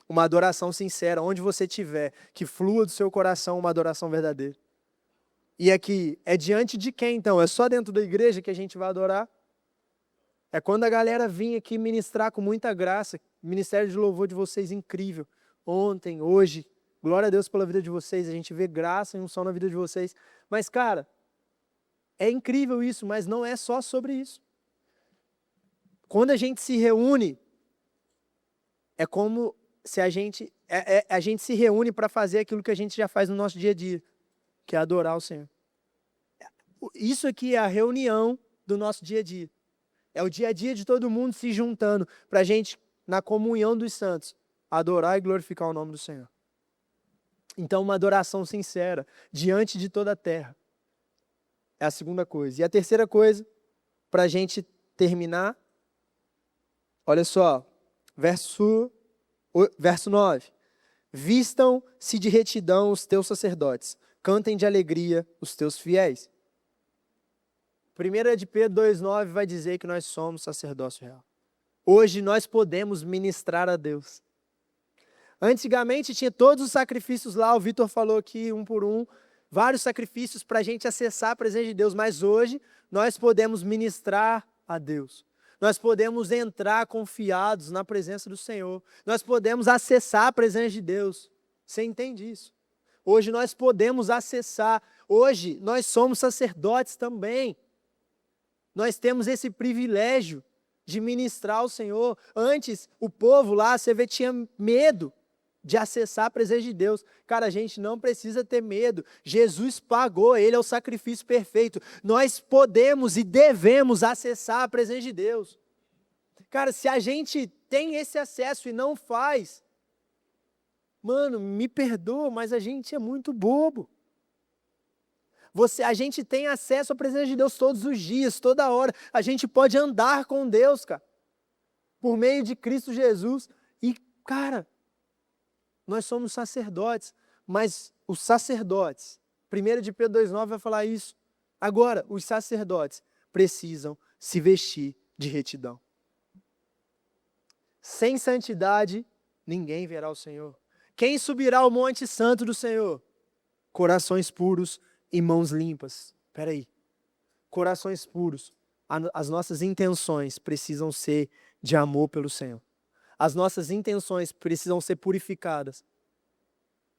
Uma adoração sincera, onde você estiver, que flua do seu coração uma adoração verdadeira. E aqui, é diante de quem então? É só dentro da igreja que a gente vai adorar? É quando a galera vir aqui ministrar com muita graça. Ministério de louvor de vocês incrível. Ontem, hoje, glória a Deus pela vida de vocês. A gente vê graça e unção na vida de vocês. Mas, cara, é incrível isso, mas não é só sobre isso. Quando a gente se reúne, é como se a gente se reúne para fazer aquilo que a gente já faz no nosso dia a dia, que é adorar o Senhor. Isso aqui é a reunião do nosso dia a dia. É o dia a dia de todo mundo se juntando para a gente, na comunhão dos santos, adorar e glorificar o nome do Senhor. Então, uma adoração sincera, diante de toda a terra. É a segunda coisa. E a terceira coisa, para a gente terminar, olha só, verso 9. Vistam-se de retidão os teus sacerdotes, cantem de alegria os teus fiéis. 1 de Pedro 2,9 vai dizer que nós somos sacerdócio real. Hoje nós podemos ministrar a Deus. Antigamente tinha todos os sacrifícios lá, o Vitor falou aqui, um por um, vários sacrifícios para a gente acessar a presença de Deus, mas hoje nós podemos ministrar a Deus. Nós podemos entrar confiados na presença do Senhor. Nós podemos acessar a presença de Deus. Você entende isso? Hoje nós podemos acessar. Hoje nós somos sacerdotes também. Nós temos esse privilégio de ministrar ao Senhor. Antes, o povo lá, você vê, tinha medo de acessar a presença de Deus. Cara, a gente não precisa ter medo. Jesus pagou, Ele é o sacrifício perfeito. Nós podemos e devemos acessar a presença de Deus. Cara, se a gente tem esse acesso e não faz, mano, me perdoa, mas a gente é muito bobo. A gente tem acesso à presença de Deus todos os dias, toda hora. A gente pode andar com Deus, cara, por meio de Cristo Jesus. E, cara, nós somos sacerdotes, mas os sacerdotes, 1 de Pedro 2,9 vai falar isso. Agora, os sacerdotes precisam se vestir de retidão. Sem santidade, ninguém verá o Senhor. Quem subirá ao monte santo do Senhor? Corações puros e mãos limpas. Espera aí. Corações puros. As nossas intenções precisam ser de amor pelo Senhor. As nossas intenções precisam ser purificadas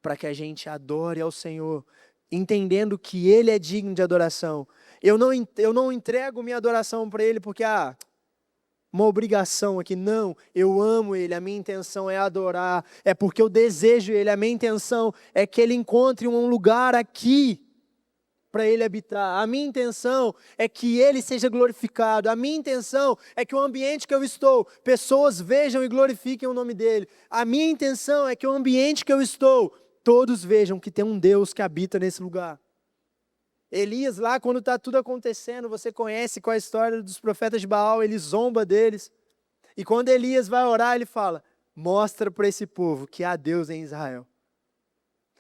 para que a gente adore ao Senhor, entendendo que Ele é digno de adoração. Eu não entrego minha adoração para Ele porque, uma obrigação aqui. Não, eu amo Ele, a minha intenção é adorar, é porque eu desejo Ele, a minha intenção é que Ele encontre um lugar aqui para Ele habitar. A minha intenção é que Ele seja glorificado. A minha intenção é que o ambiente que eu estou, pessoas vejam e glorifiquem o nome dEle. A minha intenção é que o ambiente que eu estou, todos vejam que tem um Deus que habita nesse lugar. Elias lá, quando está tudo acontecendo, você conhece qual é a história dos profetas de Baal, ele zomba deles. E quando Elias vai orar, ele fala, mostra para esse povo que há Deus em Israel.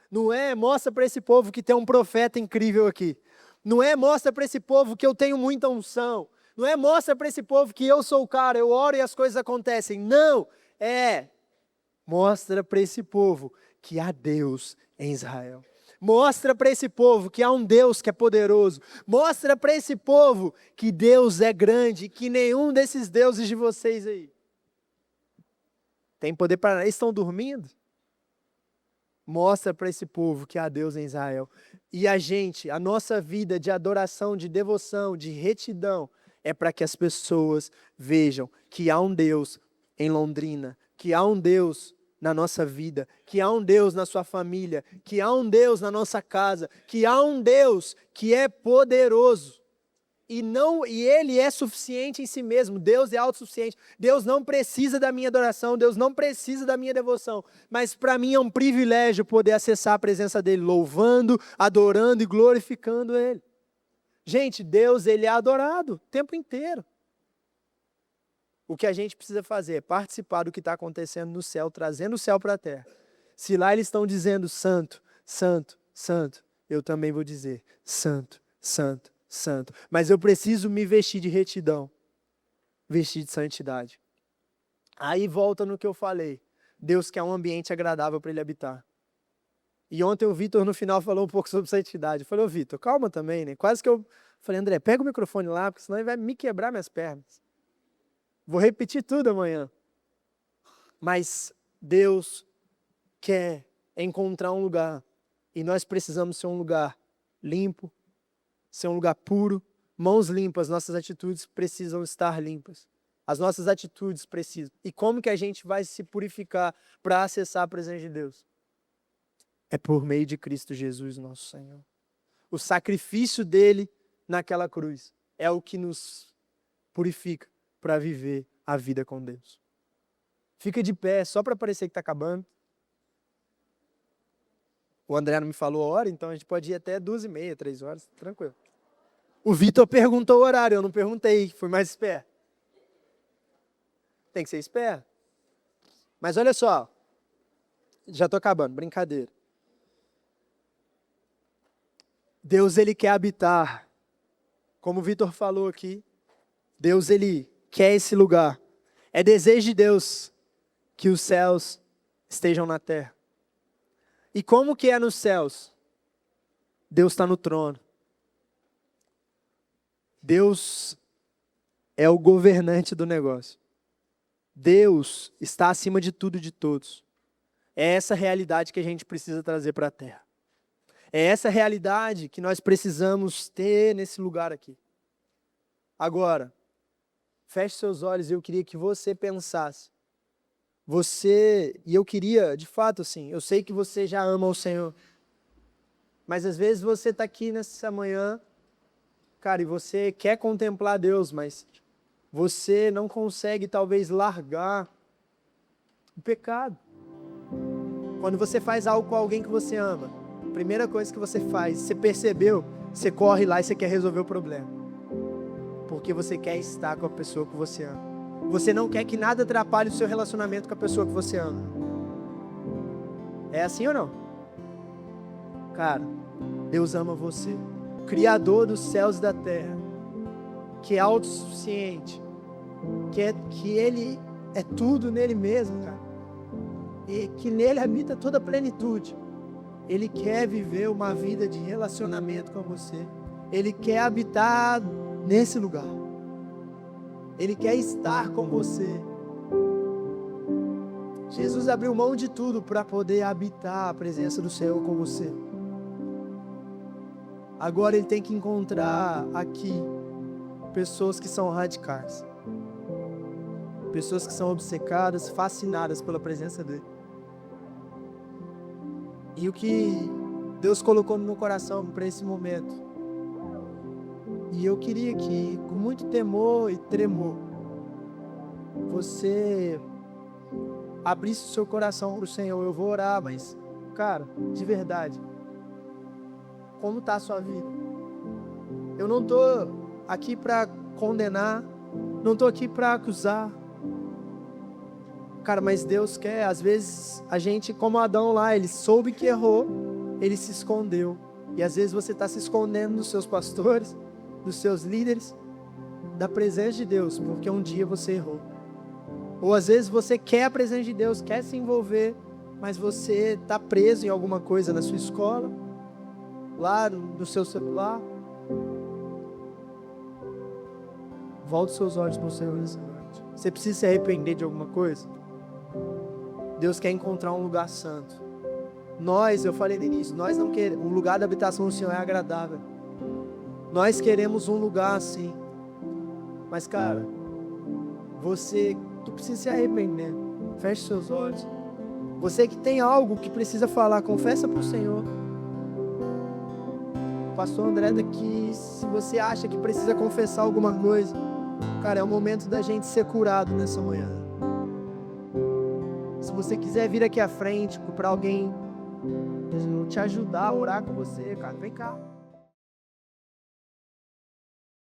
Não é, mostra para esse povo que tem um profeta incrível aqui. Não é, mostra para esse povo que eu tenho muita unção. Não é, mostra para esse povo que eu sou o cara, eu oro e as coisas acontecem. Não, mostra para esse povo que há Deus em Israel. Mostra para esse povo que há um Deus que é poderoso. Mostra para esse povo que Deus é grande, que nenhum desses deuses de vocês aí tem poder para... Eles estão dormindo? Mostra para esse povo que há Deus em Israel. E a nossa vida de adoração, de devoção, de retidão, é para que as pessoas vejam que há um Deus em Londrina, que há um Deus na nossa vida, que há um Deus na sua família, que há um Deus na nossa casa, que há um Deus que é poderoso. E Ele é suficiente em si mesmo. Deus é autossuficiente. Deus não precisa da minha adoração, Deus não precisa da minha devoção. Mas para mim é um privilégio poder acessar a presença dEle, louvando, adorando e glorificando Ele. Gente, Deus, Ele é adorado o tempo inteiro. O que a gente precisa fazer é participar do que está acontecendo no céu, trazendo o céu para a terra. Se lá eles estão dizendo santo, santo, santo, eu também vou dizer santo, santo, santo. Mas eu preciso me vestir de retidão, vestir de santidade. Aí volta no que eu falei. Deus quer um ambiente agradável para Ele habitar. E ontem o Vitor no final falou um pouco sobre santidade. Eu falei, Vitor, calma também, né? Quase que eu falei, André, pega o microfone lá, porque senão ele vai me quebrar minhas pernas. Vou repetir tudo amanhã. Mas Deus quer encontrar um lugar. E nós precisamos ser um lugar limpo, ser um lugar puro, mãos limpas. Nossas atitudes precisam estar limpas. As nossas atitudes precisam. E como que a gente vai se purificar para acessar a presença de Deus? É por meio de Cristo Jesus, nosso Senhor. O sacrifício dele naquela cruz é o que nos purifica para viver a vida com Deus. Fica de pé, só para parecer que está acabando. O André não me falou a hora, então a gente pode ir até 2h30, 3 horas, tranquilo. O Vitor perguntou o horário, eu não perguntei, fui mais esperto. Tem que ser esperto. Mas olha só, já estou acabando, brincadeira. Deus, Ele quer habitar, como o Vitor falou aqui, Deus, Ele quer esse lugar. É desejo de Deus que os céus estejam na terra. E como que é nos céus? Deus está no trono. Deus é o governante do negócio. Deus está acima de tudo e de todos. É essa realidade que a gente precisa trazer para a terra. É essa realidade que nós precisamos ter nesse lugar aqui. Agora, feche seus olhos e eu queria que você pensasse. E eu queria, de fato, assim, eu sei que você já ama o Senhor. Mas às vezes você está aqui nessa manhã, cara, e você quer contemplar Deus, mas você não consegue talvez largar o pecado. Quando você faz algo com alguém que você ama, a primeira coisa que você faz, você percebeu, você corre lá e você quer resolver o problema. Porque você quer estar com a pessoa que você ama. Você não quer que nada atrapalhe o seu relacionamento com a pessoa que você ama. É assim ou não? Cara, Deus ama você. O Criador dos céus e da terra, que é autossuficiente, que Ele é tudo nele mesmo, cara. E que nele habita toda a plenitude. Ele quer viver uma vida de relacionamento com você. Ele quer habitar nesse lugar. Ele quer estar com você. Jesus abriu mão de tudo para poder habitar a presença do Senhor com você. Agora Ele tem que encontrar aqui pessoas que são radicais. Pessoas que são obcecadas, fascinadas pela presença dEle. E o que Deus colocou no meu coração para esse momento. E eu queria que, com muito temor e tremor, você abrisse o seu coração para o Senhor. Eu vou orar, mas, cara, de verdade, como está a sua vida? Eu não estou aqui para condenar, não estou aqui para acusar. Cara, mas Deus quer, às vezes, a gente, como Adão lá, ele soube que errou, ele se escondeu. E às vezes você está se escondendo dos seus pastores, dos seus líderes, da presença de Deus, porque um dia você errou. Ou às vezes você quer a presença de Deus, quer se envolver, mas você está preso em alguma coisa na sua escola, lá no seu celular. Volte seus olhos para o Senhor nessa noite. Você precisa se arrepender de alguma coisa? Deus quer encontrar um lugar santo. Eu falei no início, nós não queremos, um lugar da habitação do Senhor é agradável. Nós queremos um lugar assim. Mas, cara, tu precisa se arrepender. Feche seus olhos. Você que tem algo que precisa falar, confessa para o Senhor. O pastor André daqui, se você acha que precisa confessar alguma coisa, cara, é o momento da gente ser curado nessa manhã. Se você quiser vir aqui à frente para alguém te ajudar a orar com você, cara, vem cá.